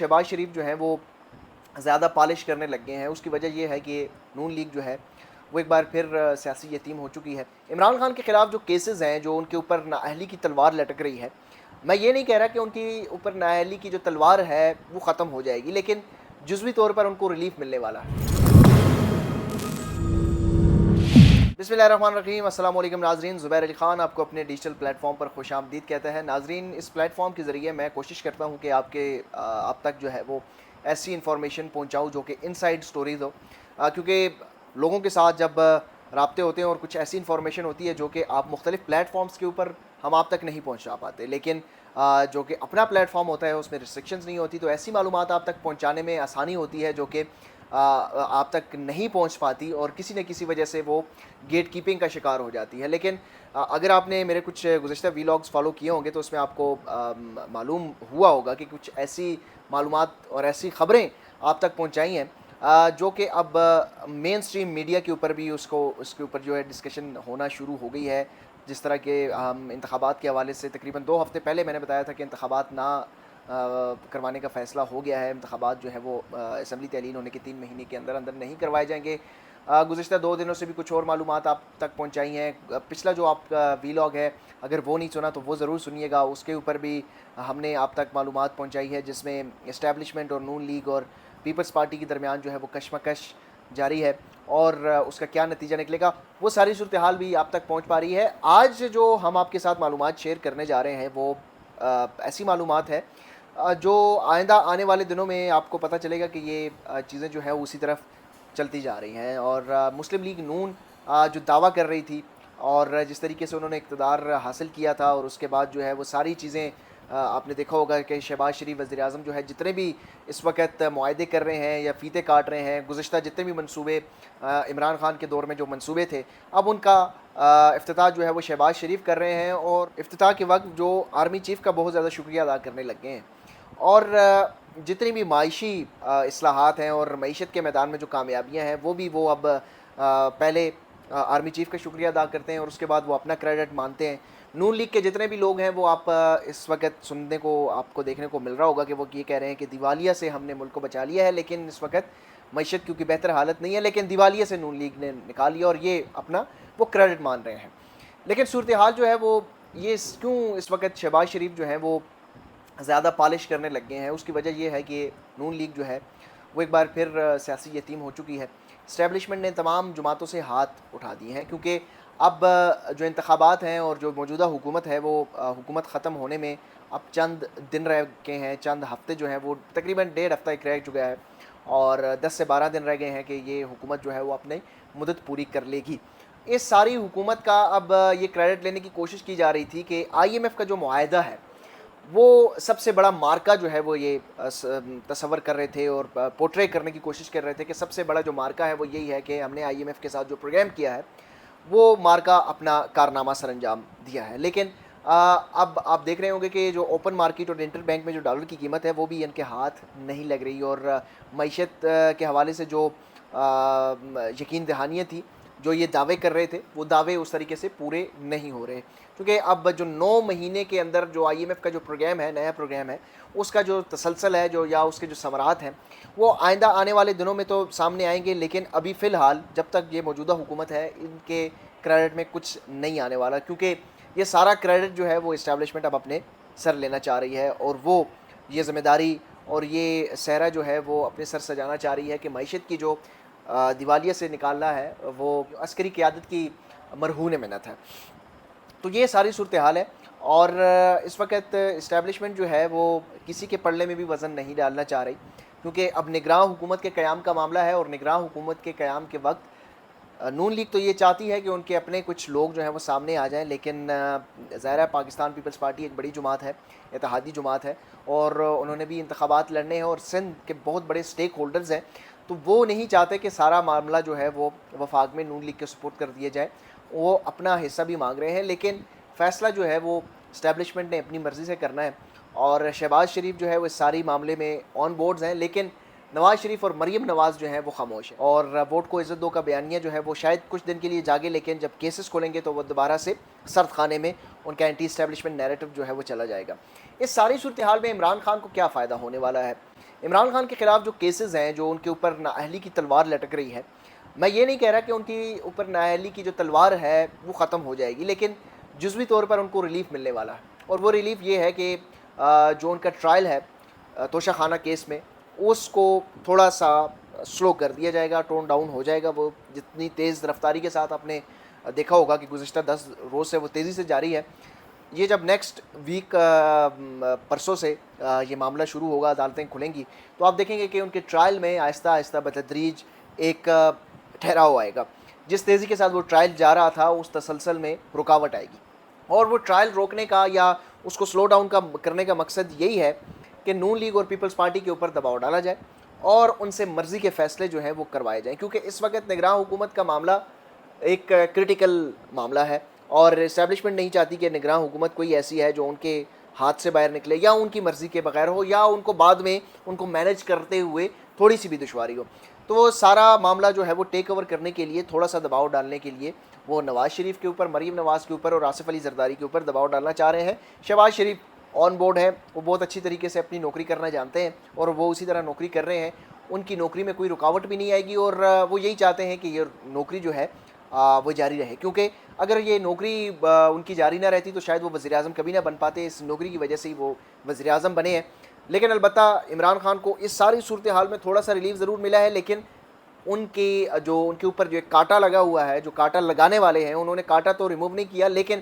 शहबाज शरीफ जो हैं वो ज़्यादा पॉलिश करने लग गए हैं। उसकी वजह ये है कि नून लीग जो है वो एक बार फिर सियासी यतीम हो चुकी है। इमरान खान के ख़िलाफ़ जो केसेस हैं, जो उनके ऊपर नाअहली की तलवार लटक रही है, मैं ये नहीं कह रहा कि उनके ऊपर नाअहली की जो तलवार है वो ख़त्म हो जाएगी, लेकिन जुज़वी तौर पर उनको रिलीफ मिलने वाला है। बिस्मिल्लाहिर्रहमानिर्रहीम, अस्सलाम वालेकुम नाज़रीन। ज़ुबैर अली ख़ान आपको अपने डिजिटल प्लेटफॉर्म पर खुशामदीद कहता है। नाज़रीन, इस प्लेटफॉर्म के ज़रिए मैं कोशिश करता हूँ कि आप तक जो है वो ऐसी इन्फॉर्मेशन पहुँचाऊँ जो कि इनसाइड स्टोरीज़ हो, क्योंकि लोगों के साथ जब राब्ते होते हैं और कुछ ऐसी इन्फॉर्मेशन होती है जो कि आप मुख्तलिफ़ प्लेटफॉर्म्स के ऊपर हम आप तक नहीं पहुँचा पाते, लेकिन जो कि अपना प्लेटफॉर्म होता है उसमें रिस्ट्रिक्शंस नहीं होती, तो ऐसी मालूमात आप तक पहुँचाने में आसानी होती है जो कि आप तक नहीं पहुंच पाती और किसी न किसी वजह से वो गेट कीपिंग का शिकार हो जाती है। लेकिन अगर आपने मेरे कुछ गुज़िश्ता वीलॉग्स फॉलो किए होंगे तो उसमें आपको मालूम हुआ होगा कि कुछ ऐसी मालूमात और ऐसी ख़बरें आप तक पहुंचाई हैं जो कि अब मेन स्ट्रीम मीडिया के ऊपर भी उसके ऊपर जो है डिस्कशन होना शुरू हो गई है। जिस तरह के हम इंतखाबात के हवाले से तकरीबन 2 हफ़्ते पहले मैंने बताया था कि इंतखाबात ना करवाने का फ़ैसला हो गया है। इंतखाबात जो है वो असम्बली तैलीन होने के 3 महीने के अंदर अंदर नहीं करवाए जाएंगे। गुज़िश्ता 2 दिनों से भी कुछ और मालूमात आप तक पहुंचाई हैं। पिछला जो आपका वीलॉग है, अगर वो नहीं सुना तो वो ज़रूर सुनिएगा। उसके ऊपर भी हमने आप तक मालूमात पहुंचाई है, जिसमें इस्टेब्लिशमेंट और नून लीग और पीपल्स पार्टी के दरमियान जो है वो कशमकश जारी है और उसका क्या नतीजा निकलेगा, वो सारी सूरत हाल भी आप तक पहुँच पा रही है। आज जो हम आपके साथ मालूमात शेयर करने जा रहे हैं वो ऐसी मालूमात है जो आइंदा आने वाले दिनों में आपको पता चलेगा कि ये चीज़ें जो है उसी तरफ चलती जा रही हैं। और मुस्लिम लीग नून जो दावा कर रही थी और जिस तरीके से उन्होंने इक़्तिदार हासिल किया था, और उसके बाद जो है वो सारी चीज़ें आपने देखा होगा कि शहबाज शरीफ वज़ीर-ए-आज़म जो है जितने भी इस वक्त मुआहदे कर रहे हैं या फ़ीते काट रहे हैं, गुज़िश्ता जितने भी मनसूबे इमरान खान के दौर में जो मनसूबे थे, अब उनका इफ्तिताह जो है वो शहबाज शरीफ कर रहे हैं और इफ्तिताह के वक्त जो आर्मी चीफ़ का बहुत ज़्यादा शुक्रिया अदा करने लग गए हैं। और जितनी भी माइशी इस्लाहात हैं और मईशत के मैदान में जो कामयाबियाँ हैं वो भी वो अब पहले आर्मी चीफ़ का शुक्रिया अदा करते हैं और उसके बाद वो अपना क्रेडिट मानते हैं। नून लीग के जितने भी लोग हैं वो आप इस वक्त सुनने को आपको देखने को मिल रहा होगा कि वो ये कह रहे हैं कि दिवालिया से हमने मुल्क को बचा लिया है, लेकिन इस वक्त मईशत क्योंकि बेहतर हालत नहीं है, लेकिन दिवालिया से नून लीग ने निकाल लिया और ये अपना वो क्रेडिट मान रहे हैं। लेकिन सूरत हाल जो है वो ये क्यों इस वक्त शहबाज शरीफ जो हैं वो ज़्यादा पॉलिश करने लग गए हैं, उसकी वजह ये है कि नून लीग जो है वो एक बार फिर सियासी यतीम हो चुकी है। इस्टेब्लिशमेंट ने तमाम जमातों से हाथ उठा दिए हैं, क्योंकि अब जो इंतखाबात हैं और जो मौजूदा हुकूमत है वो हुकूमत ख़त्म होने में अब चंद दिन रह गए हैं, चंद हफ्ते जो हैं वो तकरीबन 1.5 हफ्ता एक रह चुका है और 10 से 12 दिन रह गए हैं कि ये हुकूमत जो है वो अपनी मुद्दत पूरी कर लेगी। इस सारी हुकूमत का अब ये क्रेडिट लेने की कोशिश की जा रही थी कि IMF का जो मुआहदा है वो सबसे बड़ा मार्का जो है वो ये तसव्वुर कर रहे थे और पोर्ट्रे करने की कोशिश कर रहे थे कि सबसे बड़ा जो मार्का है वो यही है कि हमने IMF के साथ जो प्रोग्राम किया है वो मार्का अपना कारनामा सरअंजाम दिया है। लेकिन अब आप देख रहे होंगे कि जो ओपन मार्केट और इंटर बैंक में जो डॉलर की कीमत है वो भी इनके हाथ नहीं लग रही और मईशत के हवाले से जो यकीन दहानियाँ थी, जो ये दावे कर रहे थे, वो दावे उस तरीके से पूरे नहीं हो रहे, क्योंकि अब जो 9 महीने के अंदर जो IMF का जो प्रोग्राम है, नया प्रोग्राम है, उसका जो तसलसल है जो या उसके जो समरात हैं वो आइंदा आने वाले दिनों में तो सामने आएंगे, लेकिन अभी फ़िलहाल जब तक ये मौजूदा हुकूमत है इनके क्रेडिट में कुछ नहीं आने वाला, क्योंकि ये सारा क्रेडिट जो है वो इस्टेब्लिशमेंट अब अपने सर लेना चाह रही है और वो ये ज़िम्मेदारी और ये सहरा जो है वो अपने सर सजाना चाह रही है कि मईशत की जो दिवालिया से निकालना है वो अस्करी क़यादत की मरहून मिन्नत है। तो ये सारी सूरत हाल है और इस वक्त इस्टेब्लिशमेंट जो है वो किसी के पल्ले में भी वज़न नहीं डालना चाह रही, क्योंकि अब निगरान हुकूमत के क़याम का मामला है और निगरान हुकूमत के क़याम के वक्त नून लीग तो ये चाहती है कि उनके अपने कुछ लोग जो हैं वो सामने आ जाएं, लेकिन ज़ाहिर है पाकिस्तान पीपल्स पार्टी एक बड़ी जमात है, इत्तेहादी जमात है और उन्होंने भी इंतखाबात लड़ने हैं और सिंध के बहुत बड़े स्टेक होल्डर्स हैं, तो वो नहीं चाहते कि सारा मामला जो है वो वफाक में नून लीग के सपोर्ट कर दिया जाए। वो अपना हिस्सा भी मांग रहे हैं, लेकिन फ़ैसला जो है वो इस्टेब्लिशमेंट ने अपनी मर्ज़ी से करना है और शहबाज शरीफ जो है वो इस सारी मामले में ऑन बोर्ड्स हैं, लेकिन नवाज़ शरीफ और मरीम नवाज़ जो हैं वो खामोश हैं और वोट को इज़्ज़त दो का बयानिया जो है वो शायद कुछ दिन के लिए जागे, लेकिन जब केसेस खोलेंगे तो वो दोबारा से सर्द खाने में उनका एंटी इस्टेब्लिशमेंट नैरेटिव जो है वो चला जाएगा। इस सारी सूरत हाल में इमरान खान को क्या फ़ायदा होने वाला है? عمران خان کے خلاف جو کیسز ہیں، جو ان کے اوپر نااہلی کی تلوار لٹک رہی ہے، میں یہ نہیں کہہ رہا کہ ان کی اوپر نااہلی کی جو تلوار ہے وہ ختم ہو جائے گی، لیکن جزوی طور پر ان کو ریلیف ملنے والا ہے، اور وہ ریلیف یہ ہے کہ جو ان کا ٹرائل ہے توشہ خانہ کیس میں، اس کو تھوڑا سا سلو کر دیا جائے گا، ٹون ڈاؤن ہو جائے گا. وہ جتنی تیز رفتاری کے ساتھ آپ نے دیکھا ہوگا کہ گزشتہ 10 روز سے وہ تیزی سے جاری ہے. یہ جب نیکسٹ ویک پرسوں سے یہ معاملہ شروع ہوگا، عدالتیں کھلیں گی، تو آپ دیکھیں گے کہ ان کے ٹرائل میں آہستہ آہستہ بتدریج ایک ٹھہراؤ آئے گا. جس تیزی کے ساتھ وہ ٹرائل جا رہا تھا، اس تسلسل میں رکاوٹ آئے گی، اور وہ ٹرائل روکنے کا یا اس کو سلو ڈاؤن کرنے کا مقصد یہی ہے کہ نون لیگ اور پیپلز پارٹی کے اوپر دباؤ ڈالا جائے اور ان سے مرضی کے فیصلے جو ہیں وہ کروائے جائیں. کیونکہ اس وقت نگراں حکومت کا معاملہ ایک کرٹیکل معاملہ ہے، اور اسٹیبلشمنٹ نہیں چاہتی کہ نگراں حکومت کوئی ایسی ہے جو ان کے ہاتھ سے باہر نکلے یا ان کی مرضی کے بغیر ہو، یا ان کو بعد میں ان کو مینج کرتے ہوئے تھوڑی سی بھی دشواری ہو. تو وہ سارا معاملہ جو ہے وہ ٹیک اوور کرنے کے لیے، تھوڑا سا دباؤ ڈالنے کے لیے، وہ نواز شریف کے اوپر، مریم نواز کے اوپر اور آصف علی زرداری کے اوپر دباؤ ڈالنا چاہ رہے ہیں. شہباز شریف آن بورڈ ہے، وہ بہت اچھی طریقے سے اپنی نوکری کرنا جانتے ہیں اور وہ اسی طرح نوکری کر رہے ہیں. ان کی نوکری میں کوئی رکاوٹ بھی نہیں آئے گی، اور وہ یہی چاہتے ہیں کہ یہ نوکری جو ہے وہ جاری رہے. کیونکہ اگر یہ نوکری ان کی جاری نہ رہتی تو شاید وہ وزیر اعظم کبھی نہ بن پاتے. اس نوکری کی وجہ سے ہی وہ وزیر اعظم بنے ہیں. لیکن البتہ عمران خان کو اس ساری صورتحال میں تھوڑا سا ریلیف ضرور ملا ہے، لیکن ان کے اوپر جو ایک کانٹا لگا ہوا ہے، جو کانٹا لگانے والے ہیں، انہوں نے کانٹا تو ریموو نہیں کیا، لیکن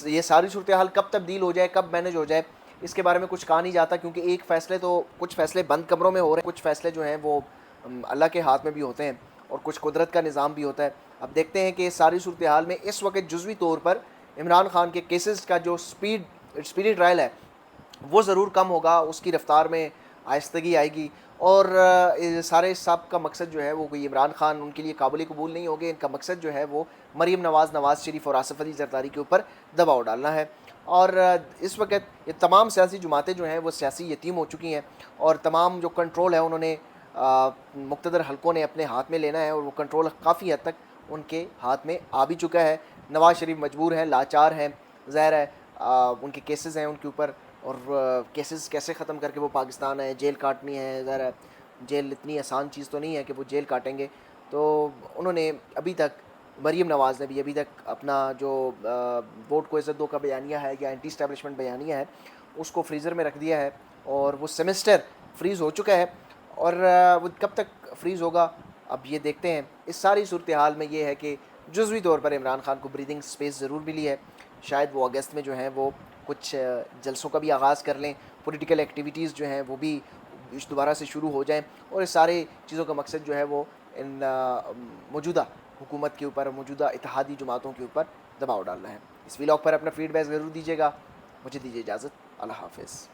یہ ساری صورتحال کب تبدیل ہو جائے، کب مینج ہو جائے، اس کے بارے میں کچھ کہا نہیں جاتا. کیونکہ ایک فیصلے تو کچھ فیصلے بند کمروں میں ہو رہے ہیں، کچھ فیصلے جو ہیں وہ اللہ کے ہاتھ میں بھی ہوتے ہیں، اور کچھ قدرت کا نظام بھی ہوتا ہے. اب دیکھتے ہیں کہ ساری صورتحال میں اس وقت جزوی طور پر عمران خان کے کیسز کا جو سپیڈی ٹرائل ہے وہ ضرور کم ہوگا، اس کی رفتار میں آہستگی آئے گی. اور سارے سب کا مقصد جو ہے وہ کوئی عمران خان ان کے لیے قابل قبول نہیں ہوگے. ان کا مقصد جو ہے وہ مریم نواز، نواز شریف اور آصف علی زرداری کے اوپر دباؤ ڈالنا ہے. اور اس وقت یہ تمام سیاسی جماعتیں جو ہیں وہ سیاسی یتیم ہو چکی ہیں، اور تمام جو کنٹرول ہے انہوں نے مقتدر حلقوں نے اپنے ہاتھ میں لینا ہے، اور وہ کنٹرول کافی حد تک ان کے ہاتھ میں آ بھی چکا ہے. نواز شریف مجبور ہیں، لاچار ہیں، ظاہر ہے ان کے کیسز ہیں ان کے اوپر، اور کیسز کیسے ختم کر کے وہ پاکستان ہے، جیل کاٹنی ہے. ظاہر ہے جیل اتنی آسان چیز تو نہیں ہے کہ وہ جیل کاٹیں گے. تو انہوں نے ابھی تک، مریم نواز نے بھی ابھی تک اپنا جو ووٹ کو عزت دو کا بیانیہ ہے یا اینٹی اسٹیبلشمنٹ بیانیہ ہے اس کو فریزر میں رکھ دیا ہے، اور وہ سیمسٹر فریز ہو چکا ہے. اور وہ کب تک فریز ہوگا اب یہ دیکھتے ہیں. اس ساری صورتحال میں یہ ہے کہ جزوی طور پر عمران خان کو بریدنگ سپیس ضرور ملی ہے. شاید وہ اگست میں جو ہیں وہ کچھ جلسوں کا بھی آغاز کر لیں، پولیٹیکل ایکٹیویٹیز جو ہیں وہ بھی دوبارہ سے شروع ہو جائیں، اور اس سارے چیزوں کا مقصد جو ہے وہ ان موجودہ حکومت کے اوپر، موجودہ اتحادی جماعتوں کے اوپر دباؤ ڈالنا ہے. اس ویلاگ پر اپنا فیڈ بیک ضرور دیجیے گا. مجھے دیجیے اجازت. اللہ حافظ.